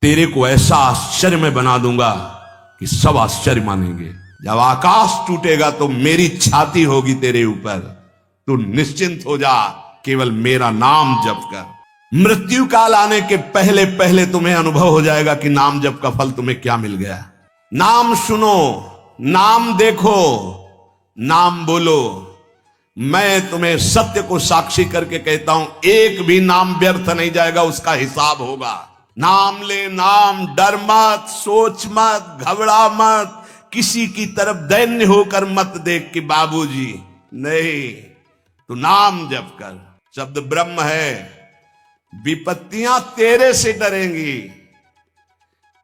तेरे को ऐसा आश्चर्य में बना दूंगा कि सब आश्चर्य मानेंगे। जब आकाश टूटेगा तो मेरी छाती होगी तेरे ऊपर। तू निश्चिंत हो जा, केवल मेरा नाम जप कर। मृत्यु काल आने के पहले पहले तुम्हें अनुभव हो जाएगा कि नाम जप का फल तुम्हें क्या मिल गया। नाम सुनो, नाम देखो, नाम बोलो। मैं तुम्हें सत्य को साक्षी करके कहता हूं, एक भी नाम व्यर्थ नहीं जाएगा, उसका हिसाब होगा। नाम ले नाम, डर मत, सोच मत, घबरा मत, किसी की तरफ दैन्य होकर मत देख कि बाबूजी नहीं, तू नाम जप कर। शब्द ब्रह्म है। विपत्तियां तेरे से डरेंगी।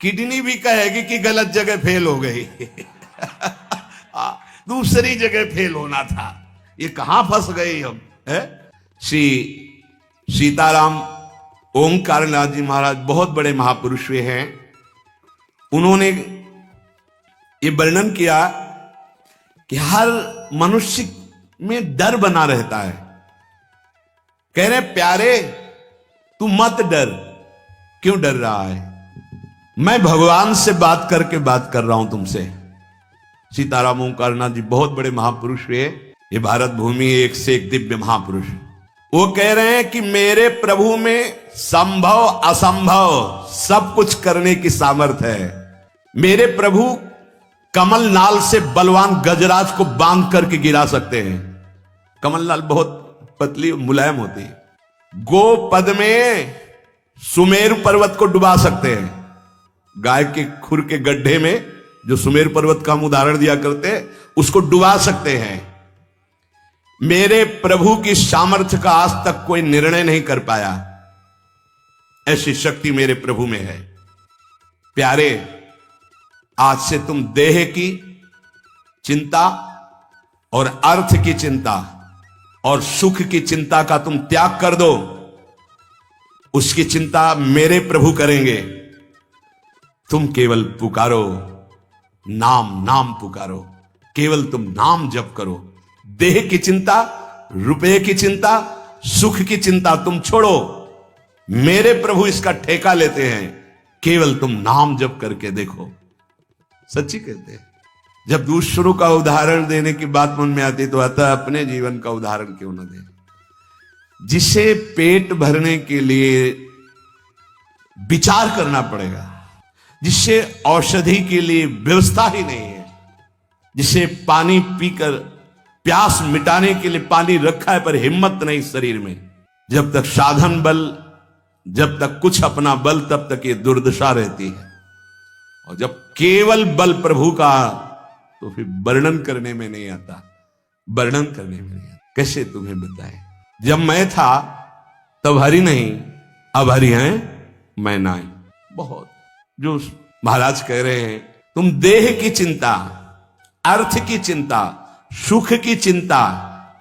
किडनी भी कहेगी कि गलत जगह फेल हो गई दूसरी जगह फेल होना था, ये कहां फंस गई हम है? श्री सीताराम ओंकारनाथ जी महाराज बहुत बड़े महापुरुष हुए हैं। उन्होंने ये वर्णन किया कि हर मनुष्य में डर बना रहता है। कह रहे प्यारे तू मत डर। क्यों डर रहा है? मैं भगवान से बात करके बात कर रहा हूं तुमसे। सीताराम ओंकारनाथ जी बहुत बड़े महापुरुष हुए। ये भारत भूमि एक से एक दिव्य महापुरुष। वो कह रहे हैं कि मेरे प्रभु में संभव असंभव सब कुछ करने की सामर्थ्य है। मेरे प्रभु कमल नाल से बलवान गजराज को बांध करके गिरा सकते हैं। कमल नाल बहुत पतली मुलायम होती है। गोपद में सुमेरु पर्वत को डुबा सकते हैं। गाय के खुर के गड्ढे में जो सुमेरु पर्वत का हम उदाहरण दिया करते हैं, उसको डुबा सकते हैं। मेरे प्रभु की सामर्थ्य का आज तक कोई निर्णय नहीं कर पाया। ऐसी शक्ति मेरे प्रभु में है। प्यारे, आज से तुम देह की चिंता और अर्थ की चिंता और सुख की चिंता का तुम त्याग कर दो। उसकी चिंता मेरे प्रभु करेंगे। तुम केवल पुकारो, नाम नाम पुकारो। केवल तुम नाम जप करो। देह की चिंता, रुपए की चिंता, सुख की चिंता तुम छोड़ो। मेरे प्रभु इसका ठेका लेते हैं। केवल तुम नाम जप करके देखो। सच्ची कहते हैं। जब दूसरों का उदाहरण देने की बात मन में आती तो आता अपने जीवन का उदाहरण क्यों न दे। जिसे पेट भरने के लिए विचार करना पड़ेगा, जिससे औषधि के लिए व्यवस्था ही नहीं है, जिसे पानी पीकर प्यास मिटाने के लिए पानी रखा है पर हिम्मत नहीं शरीर में, जब तक साधन बल, जब तक कुछ अपना बल, तब तक ये दुर्दशा रहती है। और जब केवल बल प्रभु का, तो फिर वर्णन करने में नहीं आता। वर्णन करने में नहीं आता। कैसे तुम्हें बताएं? जब मैं था तब हरि नहीं, अब हरि हैं मैं नहीं। बहुत जो महाराज कह रहे हैं, तुम देह की चिंता, अर्थ की चिंता, सुख की चिंता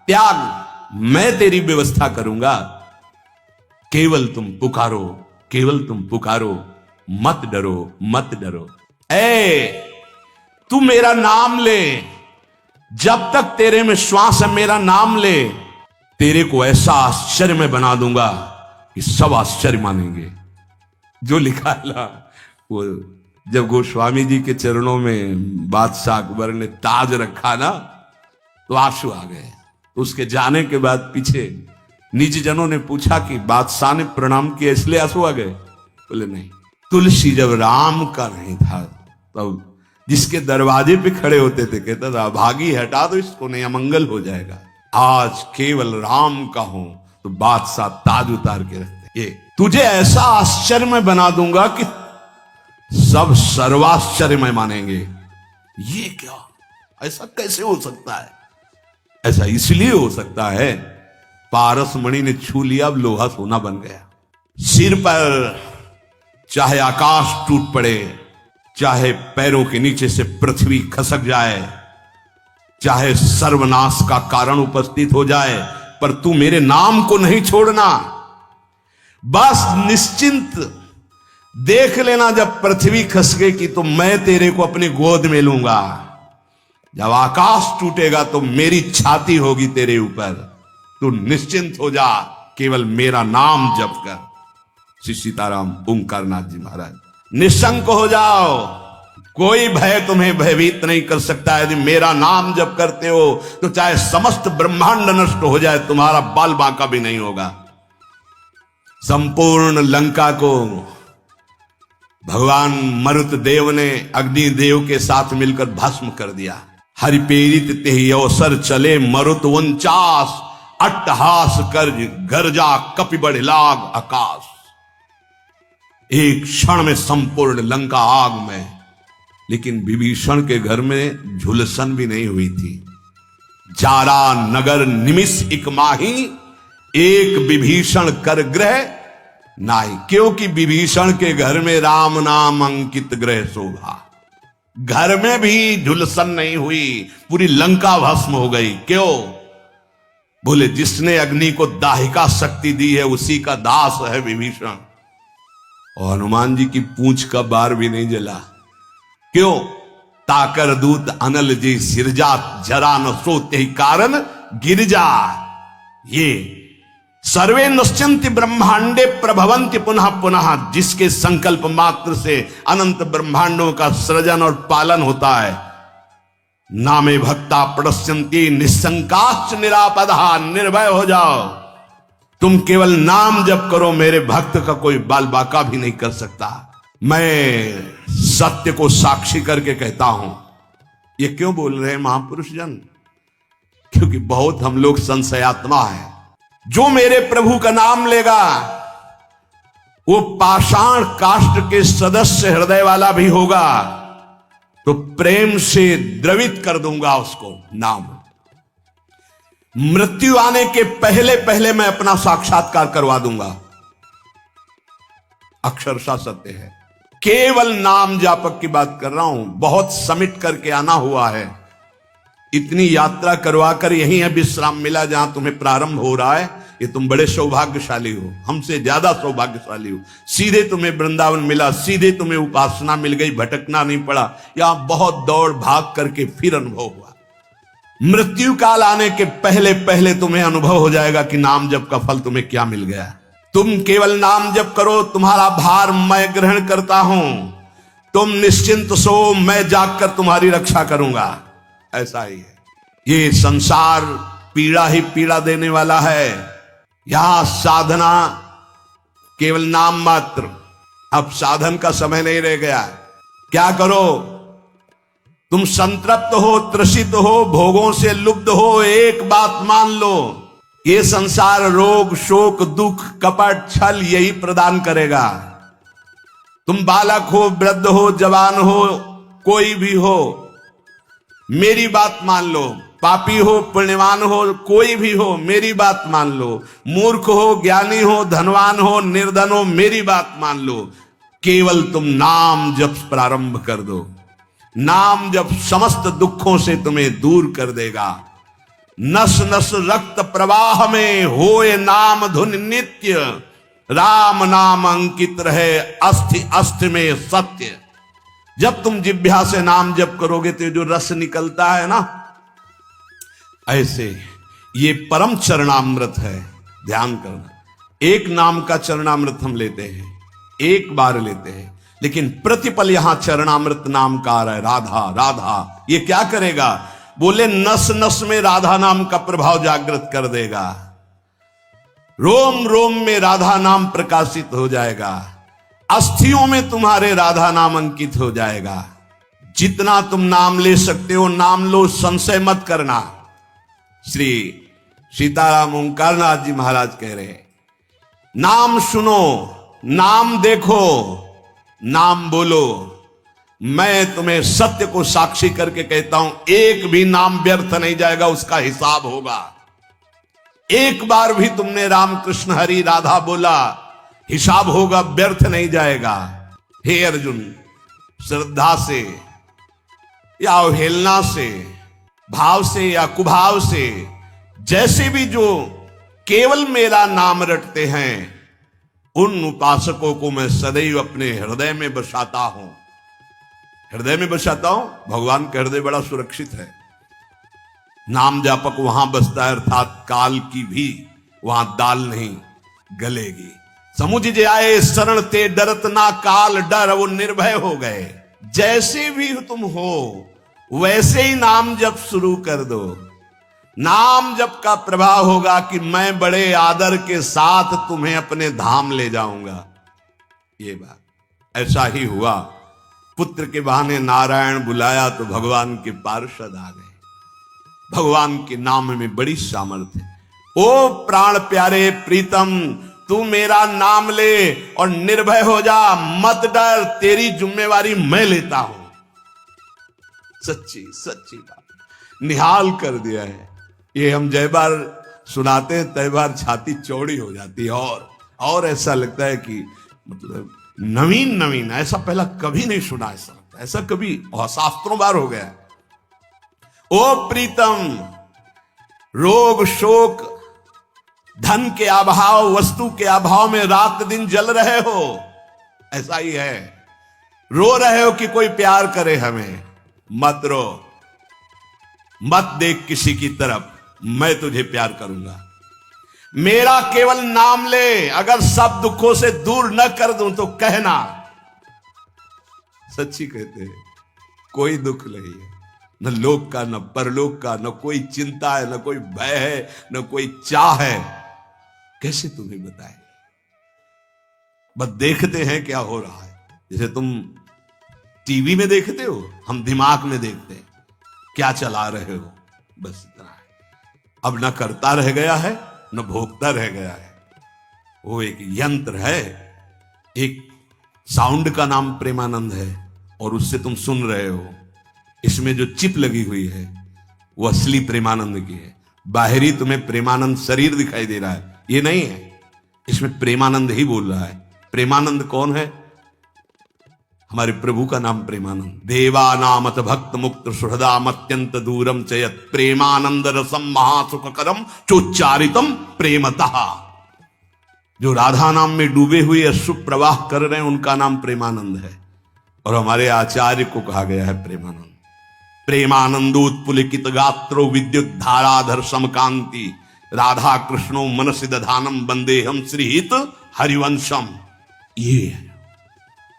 त्याग, मैं तेरी व्यवस्था करूंगा। केवल तुम पुकारो, केवल तुम पुकारो। मत डरो, मत डरो। तू मेरा नाम ले। जब तक तेरे में श्वास है मेरा नाम ले। तेरे को ऐसा आश्चर्य में बना दूंगा कि सब आश्चर्य मानेंगे। जो लिखा है ना, वो जब गोस्वामी जी के चरणों में बादशाह अकबर ने ताज रखा ना, तो आंसू आ गए। तो उसके जाने के बाद पीछे निज जनों ने पूछा कि बादशाह ने प्रणाम किया इसलिए आंसू आ गए? बोले नहीं, तुलसी जब राम का नहीं था तब जिसके दरवाजे पे खड़े होते थे कहता था भागी हटा दो इसको, नहीं अमंगल हो जाएगा। आज केवल राम का हूं तो बादशाह ताज उतार के रखते। ये तुझे ऐसा आश्चर्य में बना दूंगा कि सब सर्वाश्चर्य में मानेंगे। ये क्या, ऐसा कैसे हो सकता है? ऐसा इसलिए हो सकता है, पारस मणि ने छू लिया, अब लोहा सोना बन गया। सिर पर चाहे आकाश टूट पड़े, चाहे पैरों के नीचे से पृथ्वी खसक जाए, चाहे सर्वनाश का कारण उपस्थित हो जाए, पर तू मेरे नाम को नहीं छोड़ना। बस निश्चिंत देख लेना, जब पृथ्वी खस गई तो मैं तेरे को अपनी गोद में लूंगा। जब आकाश टूटेगा तो मेरी छाती होगी तेरे ऊपर। तू निश्चिंत हो जा, केवल मेरा नाम जप कर। श्री सीताराम ओंकारनाथ जी महाराज। निशंक हो जाओ, कोई भय तुम्हें भयभीत नहीं कर सकता। यदि मेरा नाम जप करते हो तो चाहे समस्त ब्रह्मांड नष्ट हो जाए, तुम्हारा बाल बांका भी नहीं होगा। संपूर्ण लंका को भगवान मरुत देव ने अग्नि देव के साथ मिलकर भस्म कर दिया। हरिपेरित तेहि अवसर चले मरुत 49, अट्टहास कर गर्जा कपि बढ़ लाग आकाश। एक क्षण में संपूर्ण लंका आग में, लेकिन विभीषण के घर में झुलसन भी नहीं हुई थी। जारा नगर निमिष इक माही, एक विभीषण कर ग्रह नाई। क्योंकि विभीषण के घर में राम नाम अंकित ग्रह शोभा। घर में भी झुलसन नहीं हुई, पूरी लंका भस्म हो गई। क्यों? बोले जिसने अग्नि को दाहिका शक्ति दी है उसी का दास है विभीषण। और हनुमान जी की पूंछ का बार भी नहीं जला। क्यों? ताकर दूत अनल जी सिरजा, जरा न सोते ही कारण गिरजा। ये सर्वे नश्यन्ति ब्रह्मांडे प्रभवन्ति पुनः पुनः, जिसके संकल्प मात्र से अनंत ब्रह्मांडों का सृजन और पालन होता है। नामे भक्ता प्रणश्यन्ति निशंकाश्च निरापदा। निर्भय हो जाओ, तुम केवल नाम जप करो, मेरे भक्त का कोई बाल बाका भी नहीं कर सकता। मैं सत्य को साक्षी करके कहता हूं। ये क्यों बोल रहे हैं महापुरुष जन? क्योंकि बहुत हम लोग संशयात्मा है। जो मेरे प्रभु का नाम लेगा वो पाषाण काष्ठ के सदस्य हृदय वाला भी होगा, तो प्रेम से द्रवित कर दूंगा उसको नाम। मृत्यु आने के पहले पहले मैं अपना साक्षात्कार करवा दूंगा। अक्षरशः सत्य है। केवल नाम जापक की बात कर रहा हूं। बहुत समिट करके आना हुआ है। इतनी यात्रा करवाकर यहीं है विश्राम मिला जहां तुम्हें प्रारंभ हो रहा है। ये तुम बड़े सौभाग्यशाली हो, हमसे ज्यादा सौभाग्यशाली हो। सीधे तुम्हें वृंदावन मिला, सीधे तुम्हें उपासना मिल गई, भटकना नहीं पड़ा। यहां बहुत दौड़ भाग करके फिर अनुभव हुआ। मृत्यु काल आने के पहले पहले तुम्हें अनुभव हो जाएगा कि नाम जप का फल तुम्हें क्या मिल गया। तुम केवल नाम जप करो, तुम्हारा भार मैं ग्रहण करता हूं। तुम निश्चिंत सो, मैं जागकर तुम्हारी रक्षा करूंगा। ऐसा ही है। ये संसार पीड़ा ही पीड़ा देने वाला है। यहां साधना केवल नाम मात्र। अब साधन का समय नहीं रह गया। क्या करो? तुम संतृप्त हो, त्रसित हो, भोगों से लुब्ध हो, एक बात मान लो, ये संसार रोग, शोक, दुख, कपट, छल यही प्रदान करेगा। तुम बालक हो, वृद्ध हो, जवान हो, कोई भी हो, मेरी बात मान लो। पापी हो, पुण्यवान हो, कोई भी हो, मेरी बात मान लो। मूर्ख हो, ज्ञानी हो, धनवान हो, निर्धन हो, मेरी बात मान लो। केवल तुम नाम जप प्रारंभ कर दो। नाम जप समस्त दुखों से तुम्हें दूर कर देगा। नस नस रक्त प्रवाह में होए नाम धुन नित्य, राम नाम अंकित रहे अस्थि अस्थि में सत्य। जब तुम जिह्वा से नाम जप करोगे तो जो रस निकलता है ना, ऐसे ये परम चरणामृत है। ध्यान करना, एक नाम का चरणामृत हम लेते हैं, एक बार लेते हैं, लेकिन प्रतिपल यहां चरणामृत नाम का आ रहा है। राधा राधा, ये क्या करेगा? बोले नस नस में राधा नाम का प्रभाव जागृत कर देगा। रोम रोम में राधा नाम प्रकाशित हो जाएगा। अस्थियों में तुम्हारे राधा नाम अंकित हो जाएगा। जितना तुम नाम ले सकते हो नाम लो, संशय मत करना। श्री सीताराम ओंकारनाथ जी महाराज कह रहे हैं, नाम सुनो, नाम देखो, नाम बोलो। मैं तुम्हें सत्य को साक्षी करके कहता हूं, एक भी नाम व्यर्थ नहीं जाएगा, उसका हिसाब होगा। एक बार भी तुमने राम कृष्ण हरि राधा बोला, हिसाब होगा, व्यर्थ नहीं जाएगा। हे अर्जुन, श्रद्धा से या अवहेलना से, भाव से या कुभाव से, जैसे भी जो केवल मेरा नाम रटते हैं, उन उपासकों को मैं सदैव अपने हृदय में बसाता हूं। हृदय में बसाता हूं। भगवान का हृदय बड़ा सुरक्षित है। नाम जापक वहां बसता है, अर्थात काल की भी वहां दाल नहीं गलेगी। समुझ जाए शरण ते डरत ना काल डर, वो निर्भय हो गए। जैसे भी तुम हो वैसे ही नाम जप शुरू कर दो। नाम जप का प्रभाव होगा कि मैं बड़े आदर के साथ तुम्हें अपने धाम ले जाऊंगा। ये बात ऐसा ही हुआ। पुत्र के बहाने नारायण बुलाया तो भगवान के पार्षद आ गए। भगवान के नाम में बड़ी सामर्थ्य है। ओ प्राण प्यारे प्रीतम, तू मेरा नाम ले और निर्भय हो जा, मत डर, तेरी जिम्मेवारी मैं लेता हूं। सच्ची सच्ची बात निहाल कर दिया है। ये हम जय बार सुनाते हैं तय बार छाती चौड़ी हो जाती है और ऐसा लगता है कि मतलब नवीन नवीन, ऐसा पहला कभी नहीं सुना। ऐसा कभी शास्त्रों बार हो गया। ओ प्रीतम, रोग शोक धन के अभाव वस्तु के अभाव में रात दिन जल रहे हो, ऐसा ही है। रो रहे हो कि कोई प्यार करे हमें, मत रो, मत देख किसी की तरफ, मैं तुझे प्यार करूंगा। मेरा केवल नाम ले, अगर सब दुखों से दूर न कर दूं तो कहना। सच्ची कहते हैं, कोई दुख नहीं है, न लोक का न परलोक का, न कोई चिंता है, न कोई भय है, न कोई चाह है। कैसे तुम्हें बताएं? बस देखते हैं क्या हो रहा है। जैसे तुम टीवी में देखते हो, हम दिमाग में देखते हैं क्या चला रहे हो, बस इतना है। अब न करता रह गया है न भोगता रह गया है। वो एक यंत्र है, एक साउंड का नाम प्रेमानंद है और उससे तुम सुन रहे हो। इसमें जो चिप लगी हुई है वो असली प्रेमानंद की है। बाहरी तुम्हें प्रेमानंद शरीर दिखाई दे रहा है, ये नहीं है। इसमें प्रेमानंद ही बोल रहा है। प्रेमानंद कौन है? हमारे प्रभु का नाम प्रेमानंद। देवा नामत भक्त मुक्त सुहृदाम अत्यंत दूरम चयत प्रेमानंद रसम महासुखकरम चोच्चारितम प्रेमतः। जो राधा नाम में डूबे हुए अश्रु प्रवाह कर रहे हैं उनका नाम प्रेमानंद है। और हमारे आचार्य को कहा गया है प्रेमानंद। प्रेमानंदोत्पुलिकित गात्रो विद्युत धाराधर समकांति राधा कृष्णो मनसि दधानम वंदेहम श्रीहित हरिवंशम। ये है।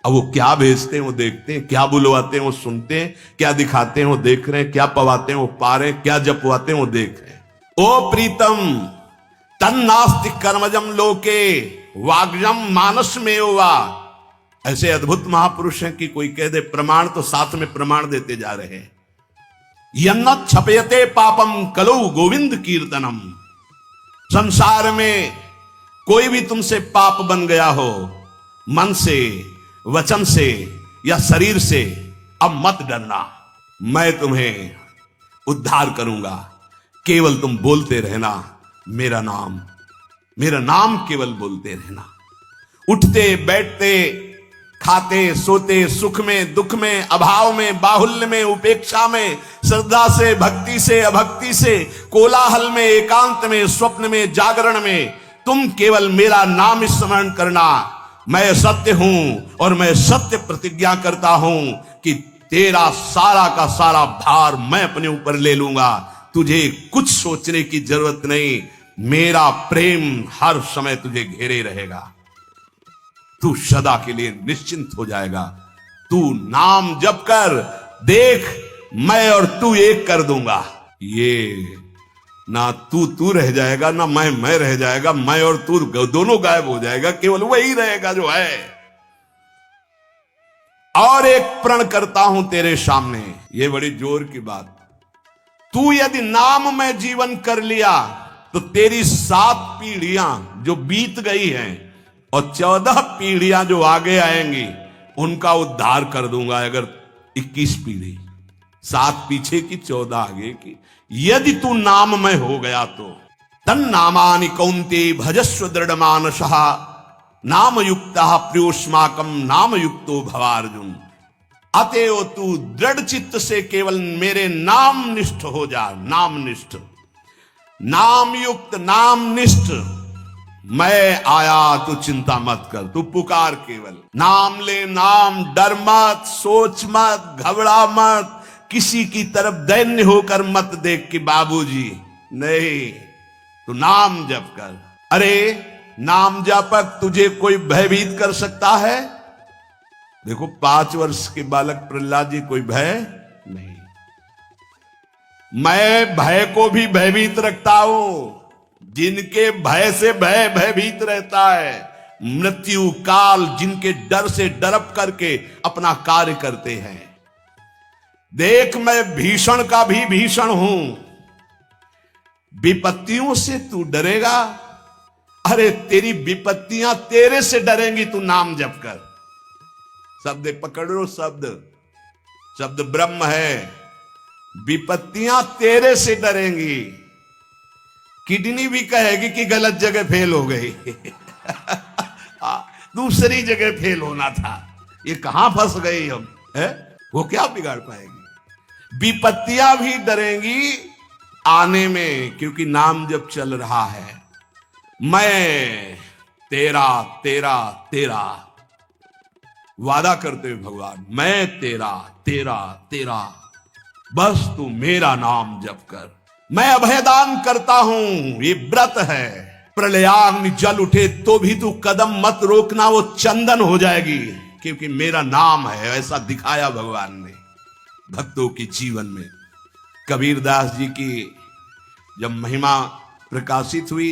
अब वो क्या भेजते हैं वो देखते हैं, क्या बुलवाते हैं वो सुनते हैं, क्या दिखाते हैं वो देख रहे हैं, क्या पवाते हैं वो पा रहे हैं, क्या जपवाते हैं वो देख रहे हैं। ओ प्रीतम, तन्नास्ति कर्मजम लोके वाग्जम मानस में वा। ऐसे अद्भुत महापुरुष हैं कि कोई कह दे प्रमाण तो साथ में प्रमाण देते जा रहे हैं। यन्न छपयते पापम कलौ गोविंद कीर्तनम। संसार में कोई भी तुमसे पाप बन गया हो, मन से, वचन से या शरीर से, अब मत डरना, मैं तुम्हें उद्धार करूंगा। केवल तुम बोलते रहना मेरा नाम केवल बोलते रहना। उठते बैठते खाते सोते, सुख में दुख में, अभाव में बाहुल्य में, उपेक्षा में, श्रद्धा से भक्ति से अभक्ति से, कोलाहल में एकांत में, स्वप्न में जागरण में, तुम केवल मेरा नाम स्मरण करना। मैं सत्य हूं और मैं सत्य प्रतिज्ञा करता हूं कि तेरा सारा का सारा भार मैं अपने ऊपर ले लूंगा। तुझे कुछ सोचने की जरूरत नहीं, मेरा प्रेम हर समय तुझे घेरे रहेगा। तू सदा के लिए निश्चिंत हो जाएगा। तू नाम जप कर देख, मैं और तू एक कर दूंगा। ये ना तू रह जाएगा ना मैं रह जाएगा, मैं और तू दोनों गायब हो जाएगा, केवल वही रहेगा जो है। और एक प्रण करता हूं तेरे सामने, ये बड़ी जोर की बात। तू यदि नाम में जीवन कर लिया तो तेरी 7 पीढ़ियां जो बीत गई हैं और 14 पीढ़ियां जो आगे आएंगी उनका उद्धार कर दूंगा। अगर 21 पीढ़ी, 7 पीछे की 14 आगे की, यदि तू नाम में हो गया तो। तन नामानि कौन्ते भजस्व दृढ़ मानसः नाम युक्तः प्रियोस्माकम नाम युक्तो भवार्जुन। अतएव तू दृढ़ चित्त से केवल मेरे नाम निष्ठ हो जा। नाम निष्ठ, नाम युक्त, नाम निष्ठ। मैं आया, तू चिंता मत कर, तू पुकार केवल। नाम ले नाम, डर मत, सोच मत, घबरा मत, किसी की तरफ दैन्य होकर मत देख कि बाबूजी, नहीं, तू नाम जप कर। अरे नाम जपक तुझे कोई भयभीत कर सकता है? देखो 5 वर्ष के बालक प्रहलाद जी, कोई भय नहीं। मैं भय को भी भयभीत रखता हूं। जिनके भय से भय भयभीत रहता है, मृत्यु काल जिनके डर से डरप करके अपना कार्य करते हैं। देख मैं भीषण का भी भीषण हूं। विपत्तियों से तू डरेगा? अरे तेरी विपत्तियां तेरे से डरेंगी, तू नाम जप कर। शब्द पकड़ लो, शब्द ब्रह्म है। विपत्तियां तेरे से डरेंगी। किडनी भी कहेगी कि गलत जगह फेल हो गई दूसरी जगह फेल होना था, ये कहां फंस गई हम, है? वो क्या बिगाड़ पाएगी? विपत्तियां भी डरेंगी आने में, क्योंकि नाम जब चल रहा है। मैं तेरा तेरा तेरा, वादा करते हुए भगवान, मैं तेरा तेरा तेरा, बस तू मेरा नाम जप कर। मैं अभयदान करता हूं, ये व्रत है। प्रलयाग्नि जल उठे तो भी तू कदम मत रोकना, वो चंदन हो जाएगी, क्योंकि मेरा नाम है। ऐसा दिखाया भगवान ने भक्तों के जीवन में। कबीरदास जी की जब महिमा प्रकाशित हुई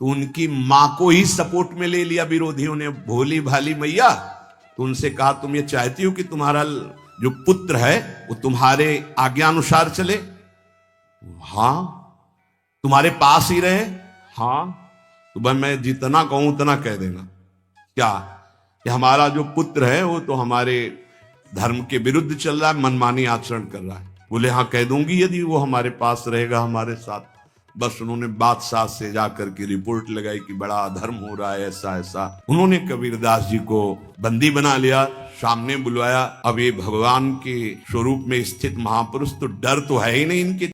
तो उनकी मां को ही सपोर्ट में ले लिया विरोधियों ने। भोली भाली मैया, तो उनसे कहा तुम ये चाहती हो कि तुम्हारा जो पुत्र है वो तुम्हारे आज्ञानुसार चले? हां। तुम्हारे पास ही रहे? हां। तो भाई मैं जितना कहूं उतना कह देगा। क्या कि हमारा जो पुत्र है वो तो हमारे धर्म के विरुद्ध चल रहा है, मनमानी आचरण कर रहा है। बोले हाँ कह दूंगी, यदि वो हमारे पास रहेगा हमारे साथ। बस उन्होंने बादशाह से जाकर के रिपोर्ट लगाई कि बड़ा अधर्म हो रहा है, ऐसा ऐसा। उन्होंने कबीरदास जी को बंदी बना लिया, सामने बुलवाया। अब ये भगवान के स्वरूप में स्थित महापुरुष, तो डर तो है ही नहीं इनके